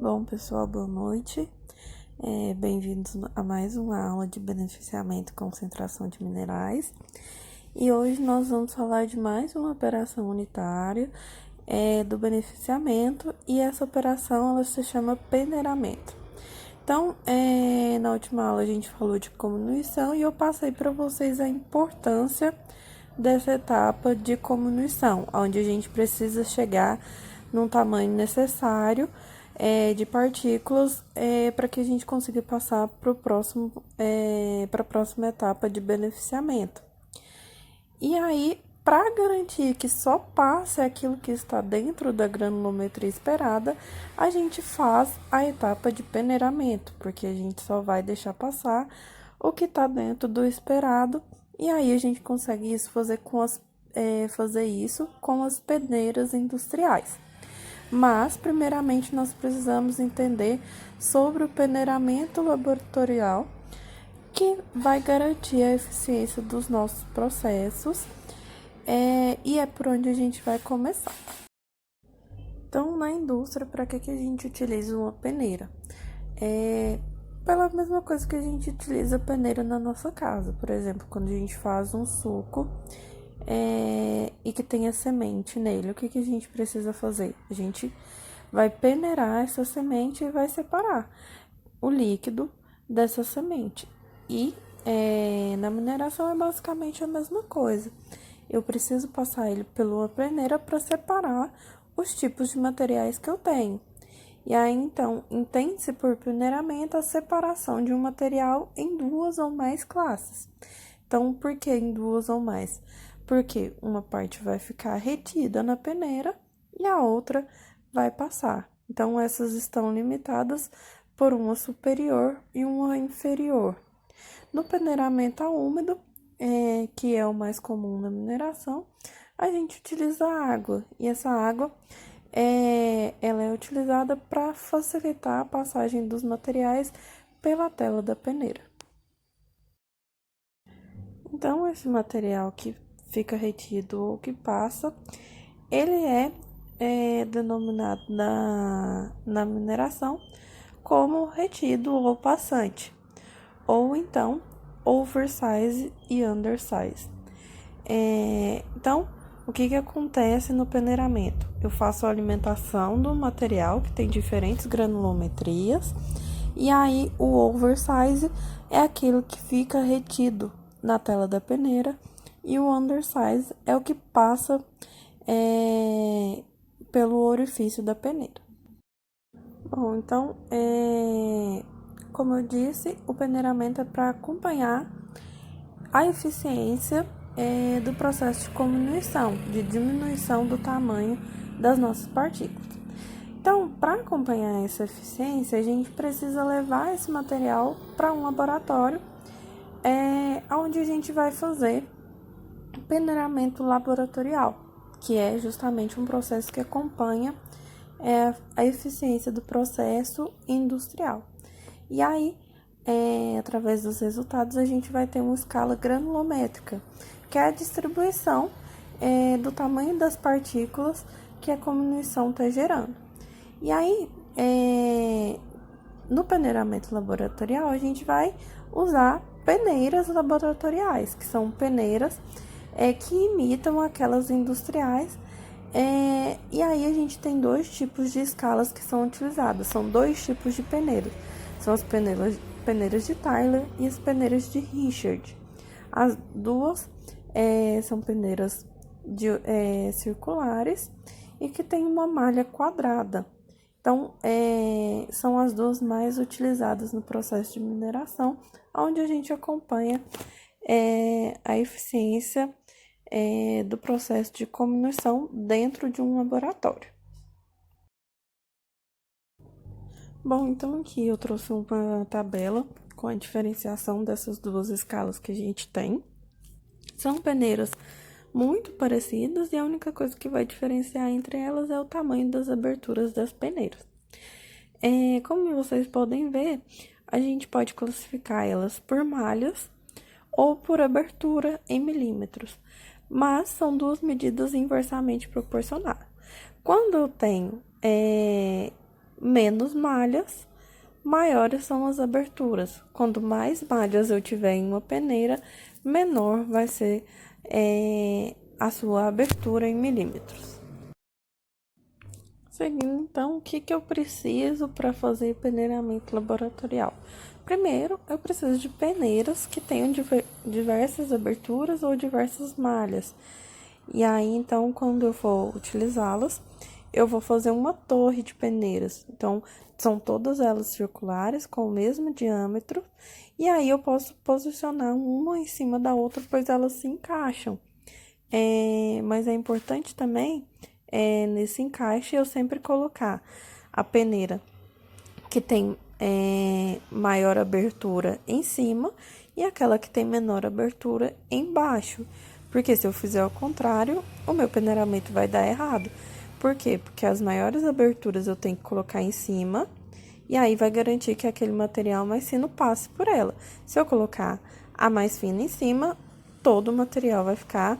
Bom, pessoal, boa noite. Bem-vindos a mais uma aula de beneficiamento e concentração de minerais. E hoje nós vamos falar de mais uma operação unitária do beneficiamento, e essa operação ela se chama peneiramento. Então, na última aula a gente falou de comminuição e eu passei para vocês a importância dessa etapa de comminuição, onde a gente precisa chegar num tamanho necessário de partículas para que a gente consiga passar para a próxima etapa de beneficiamento. E aí, para garantir que só passe aquilo que está dentro da granulometria esperada, a gente faz a etapa de peneiramento, porque a gente só vai deixar passar o que está dentro do esperado, e aí a gente consegue fazer isso com as peneiras industriais. Mas, primeiramente, nós precisamos entender sobre o peneiramento laboratorial, que vai garantir a eficiência dos nossos processos, e é por onde a gente vai começar. Então, na indústria, para que a gente utiliza uma peneira? Pela mesma coisa que a gente utiliza a peneira na nossa casa. Por exemplo, quando a gente faz um suco e que tenha semente nele, o que a gente precisa fazer? A gente vai peneirar essa semente e vai separar o líquido dessa semente. E na mineração é basicamente a mesma coisa. Eu preciso passar ele pela peneira para separar os tipos de materiais que eu tenho. E aí, então, entende-se por peneiramento a separação de um material em duas ou mais classes. Então, por que em duas ou mais? Porque uma parte vai ficar retida na peneira e a outra vai passar. Então, essas estão limitadas por uma superior e uma inferior. No peneiramento a úmido, que é o mais comum na mineração, a gente utiliza a água, e essa água ela é utilizada para facilitar a passagem dos materiais pela tela da peneira. Então, esse material que fica retido ou que passa, ele é denominado na mineração como retido ou passante, ou então oversize e undersize. Então, o que acontece no peneiramento? Eu faço a alimentação do material que tem diferentes granulometrias, e aí o oversize é aquilo que fica retido na tela da peneira, e o undersize é o que passa pelo orifício da peneira. Bom, então, como eu disse, o peneiramento é para acompanhar a eficiência do processo de comminuição, de diminuição do tamanho das nossas partículas. Então, para acompanhar essa eficiência, a gente precisa levar esse material para um laboratório, onde a gente vai fazer o peneiramento laboratorial, que é justamente um processo que acompanha a eficiência do processo industrial. E aí, através dos resultados, a gente vai ter uma escala granulométrica, que é a distribuição do tamanho das partículas que a comminuição está gerando. E aí, no peneiramento laboratorial, a gente vai usar peneiras laboratoriais, que são peneiras que imitam aquelas industriais. E aí a gente tem dois tipos de escalas que são utilizadas, são dois tipos de peneiras. São as peneiras de Tyler e as peneiras de Richard. As duas são peneiras circulares e que tem uma malha quadrada. Então, são as duas mais utilizadas no processo de mineração, onde a gente acompanha a eficiência do processo de comminuição dentro de um laboratório. Bom, então aqui eu trouxe uma tabela com a diferenciação dessas duas escalas que a gente tem. São peneiras muito parecidas e a única coisa que vai diferenciar entre elas é o tamanho das aberturas das peneiras. Como vocês podem ver, a gente pode classificar elas por malhas ou por abertura em milímetros, mas são duas medidas inversamente proporcionais. Quando eu tenho menos malhas, maiores são as aberturas. Quanto mais malhas eu tiver em uma peneira, menor vai ser a sua abertura em milímetros. Seguindo, então, o que eu preciso para fazer peneiramento laboratorial? Primeiro, eu preciso de peneiras que tenham diversas aberturas ou diversas malhas. E aí, então, quando eu for utilizá-las, eu vou fazer uma torre de peneiras. Então, são todas elas circulares, com o mesmo diâmetro. E aí, eu posso posicionar uma em cima da outra, pois elas se encaixam. Mas é importante também, nesse encaixe, eu sempre colocar a peneira que tem maior abertura em cima e aquela que tem menor abertura embaixo. Porque se eu fizer ao contrário, o meu peneiramento vai dar errado. Por quê? Porque as maiores aberturas eu tenho que colocar em cima e aí vai garantir que aquele material mais fino passe por ela. Se eu colocar a mais fina em cima, todo o material vai ficar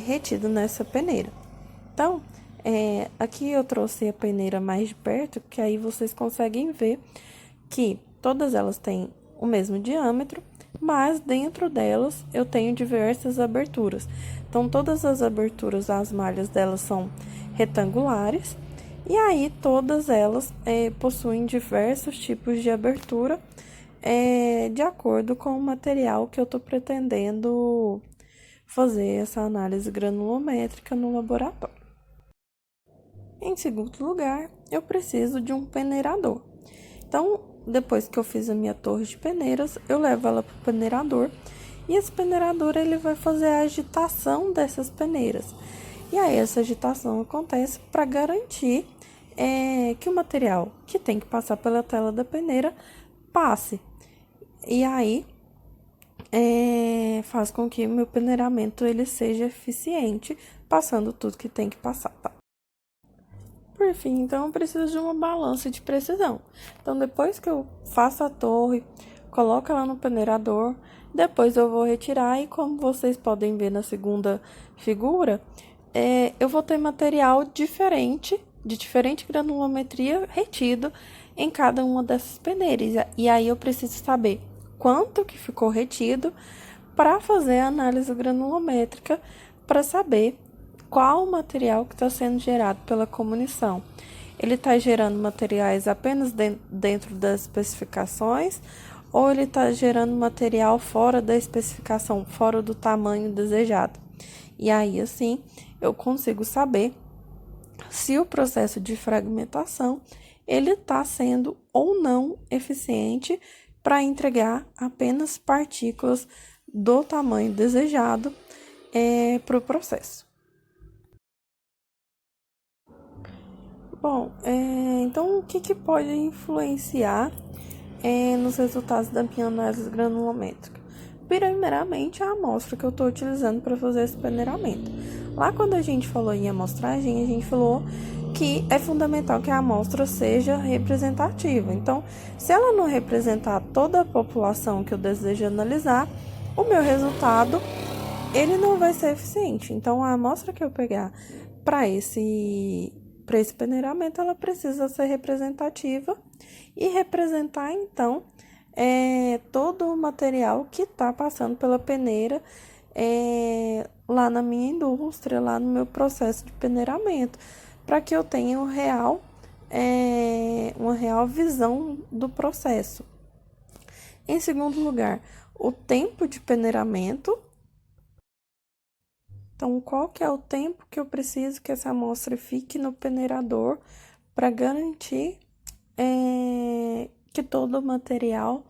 retido nessa peneira. Então, aqui eu trouxe a peneira mais de perto, que aí vocês conseguem ver que todas elas têm o mesmo diâmetro, mas dentro delas eu tenho diversas aberturas. Então, todas as aberturas, as malhas delas são retangulares, e aí todas elas possuem diversos tipos de abertura, de acordo com o material que eu estou pretendendo fazer essa análise granulométrica no laboratório. Em segundo lugar, eu preciso de um peneirador. Então, depois que eu fiz a minha torre de peneiras, eu levo ela para o peneirador e esse peneirador ele vai fazer a agitação dessas peneiras. E aí, essa agitação acontece para garantir que o material que tem que passar pela tela da peneira passe. E aí, faz com que o meu peneiramento ele seja eficiente, passando tudo que tem que passar, tá? Por fim, então, eu preciso de uma balança de precisão. Então, depois que eu faço a torre, coloco ela no peneirador, depois eu vou retirar e como vocês podem ver na segunda figura, eu vou ter material diferente, de diferente granulometria retido em cada uma dessas peneiras. E aí eu preciso saber quanto que ficou retido para fazer a análise granulométrica, para saber qual o material que está sendo gerado pela comunição. Ele está gerando materiais apenas dentro das especificações ou ele está gerando material fora da especificação, fora do tamanho desejado. E aí, assim, eu consigo saber se o processo de fragmentação ele está sendo ou não eficiente para entregar apenas partículas do tamanho desejado para o processo. Bom, então o que pode influenciar nos resultados da minha análise granulométrica? Primeiramente, a amostra que eu estou utilizando para fazer esse peneiramento. Lá quando a gente falou em amostragem, a gente falou que é fundamental que a amostra seja representativa. Então, se ela não representar toda a população que eu desejo analisar, o meu resultado ele não vai ser eficiente. Então, a amostra que eu pegar para esse peneiramento, ela precisa ser representativa e representar, então, todo o material que está passando pela peneira lá na minha indústria, lá no meu processo de peneiramento, para que eu tenha uma real visão do processo. Em segundo lugar, o tempo de peneiramento. Então, qual que é o tempo que eu preciso que essa amostra fique no peneirador para garantir que todo o material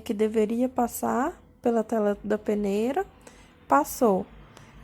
que deveria passar pela tela da peneira passou.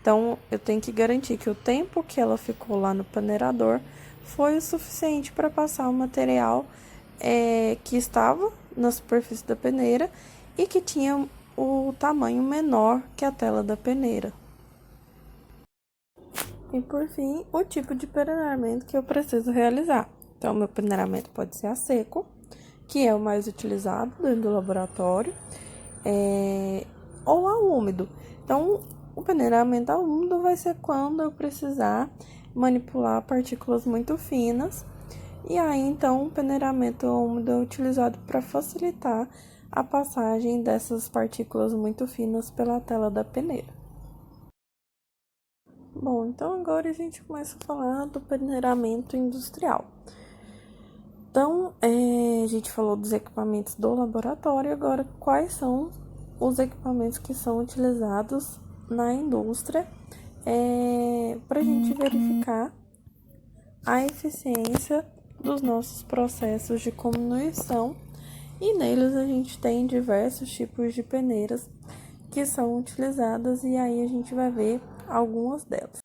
Então, eu tenho que garantir que o tempo que ela ficou lá no peneirador foi o suficiente para passar o material que estava na superfície da peneira e que tinha o tamanho menor que a tela da peneira. E por fim, o tipo de peneiramento que eu preciso realizar. Então, meu peneiramento pode ser a seco, que é o mais utilizado dentro do laboratório, ou a úmido. Então, o peneiramento a úmido vai ser quando eu precisar manipular partículas muito finas E aí, então, o peneiramento úmido é utilizado para facilitar a passagem dessas partículas muito finas pela tela da peneira. Bom, então agora a gente começa a falar do peneiramento industrial. Então, a gente falou dos equipamentos do laboratório, agora quais são os equipamentos que são utilizados na indústria para a gente verificar a eficiência dos nossos processos de comunição, e neles a gente tem diversos tipos de peneiras que são utilizadas, e aí a gente vai ver algumas delas.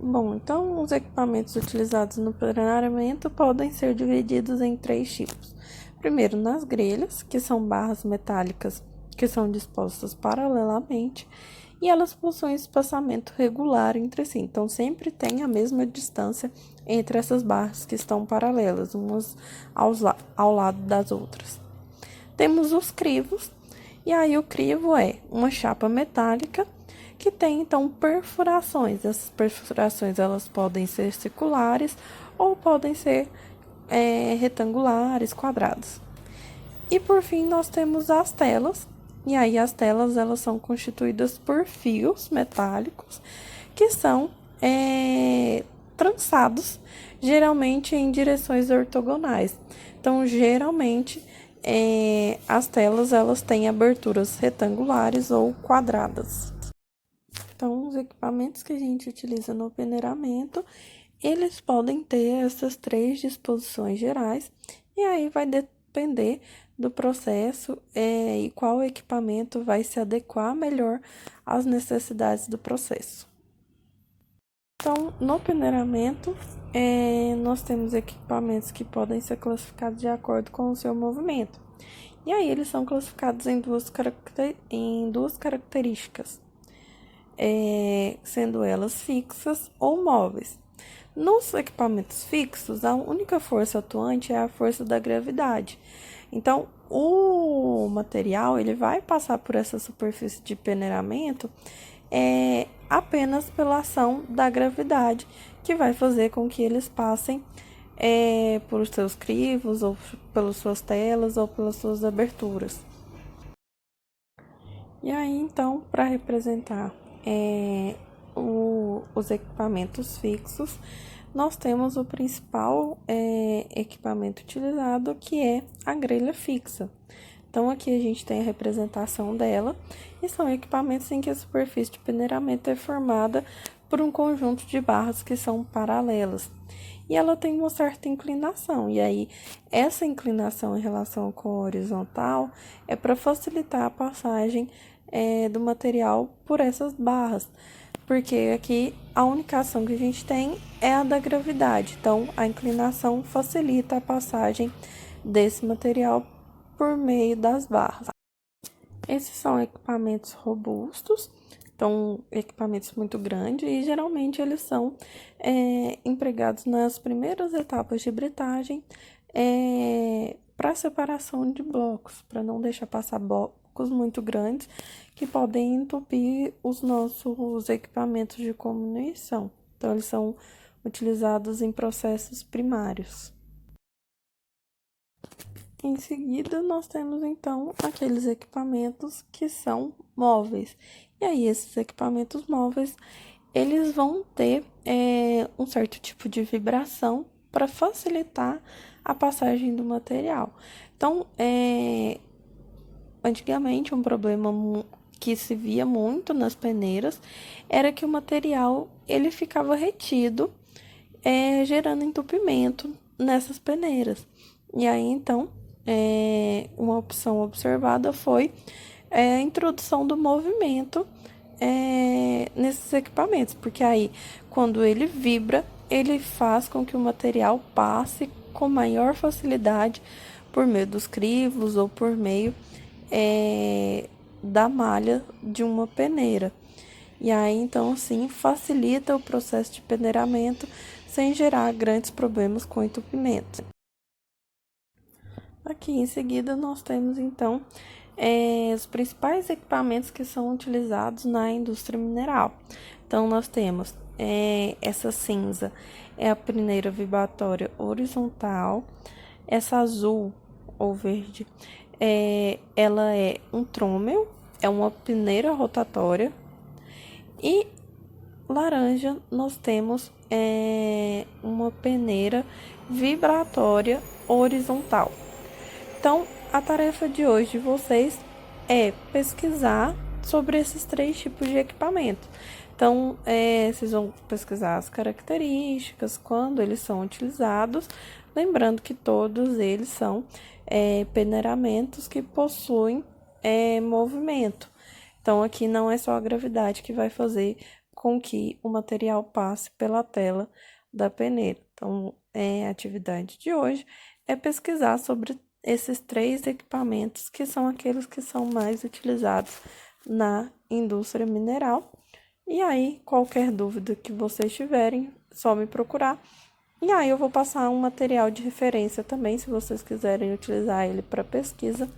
Bom, então os equipamentos utilizados no peneiramento podem ser divididos em 3 tipos. Primeiro, nas grelhas, que são barras metálicas que são dispostas paralelamente e elas possuem espaçamento regular entre si. Então, sempre tem a mesma distância entre essas barras que estão paralelas, umas ao lado das outras. Temos os crivos, e aí o crivo é uma chapa metálica que tem, então, perfurações. Essas perfurações, elas podem ser circulares ou podem ser retangulares, quadradas. E, por fim, nós temos as telas. E aí, as telas, elas são constituídas por fios metálicos que são trançados, geralmente em direções ortogonais. Então, geralmente, as telas, elas têm aberturas retangulares ou quadradas. Então, os equipamentos que a gente utiliza no peneiramento, eles podem ter essas 3 disposições gerais, e aí vai depender do processo e qual equipamento vai se adequar melhor às necessidades do processo. Então, no peneiramento, nós temos equipamentos que podem ser classificados de acordo com o seu movimento. E aí, eles são classificados em duas características, sendo elas fixas ou móveis. Nos equipamentos fixos, a única força atuante é a força da gravidade. Então, o material ele vai passar por essa superfície de peneiramento apenas pela ação da gravidade, que vai fazer com que eles passem por seus crivos, ou pelas suas telas, ou pelas suas aberturas. E aí, então, para representar os equipamentos fixos, nós temos o principal equipamento utilizado, que é a grelha fixa. Então, aqui a gente tem a representação dela, e são equipamentos em que a superfície de peneiramento é formada por um conjunto de barras que são paralelas. E ela tem uma certa inclinação, e aí essa inclinação em relação com a horizontal é para facilitar a passagem do material por essas barras, porque aqui a única ação que a gente tem é a da gravidade, então a inclinação facilita a passagem desse material por meio das barras. Esses são equipamentos robustos, então equipamentos muito grandes, e geralmente eles são empregados nas primeiras etapas de bretagem para separação de blocos, para não deixar passar blocos muito grandes que podem entupir os nossos equipamentos de comunição. Então, eles são utilizados em processos primários. Em seguida, nós temos, então, aqueles equipamentos que são móveis. E aí, esses equipamentos móveis, eles vão ter um certo tipo de vibração para facilitar a passagem do material. Então, antigamente, um problema que se via muito nas peneiras era que o material ele ficava retido, gerando entupimento nessas peneiras. E aí, então, uma opção observada foi a introdução do movimento nesses equipamentos, porque aí, quando ele vibra, ele faz com que o material passe com maior facilidade por meio dos crivos ou por meio da malha de uma peneira. E aí, então, assim, facilita o processo de peneiramento sem gerar grandes problemas com entupimento. Aqui em seguida, nós temos, então, os principais equipamentos que são utilizados na indústria mineral. Então, nós temos essa cinza é a peneira vibratória horizontal. Essa azul ou verde, ela é um trômel, é uma peneira rotatória. E laranja, nós temos uma peneira vibratória horizontal. Então, a tarefa de hoje de vocês é pesquisar sobre esses 3 tipos de equipamento. Então, vocês vão pesquisar as características, quando eles são utilizados, lembrando que todos eles são peneiramentos que possuem movimento. Então, aqui não é só a gravidade que vai fazer com que o material passe pela tela da peneira. Então, a atividade de hoje é pesquisar sobre esses 3 equipamentos, que são aqueles que são mais utilizados na indústria mineral. E aí, qualquer dúvida que vocês tiverem, só me procurar. E aí, eu vou passar um material de referência também, se vocês quiserem utilizar ele para pesquisa,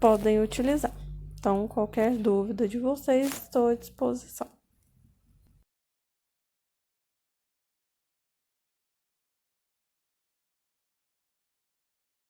podem utilizar. Então, qualquer dúvida de vocês, estou à disposição.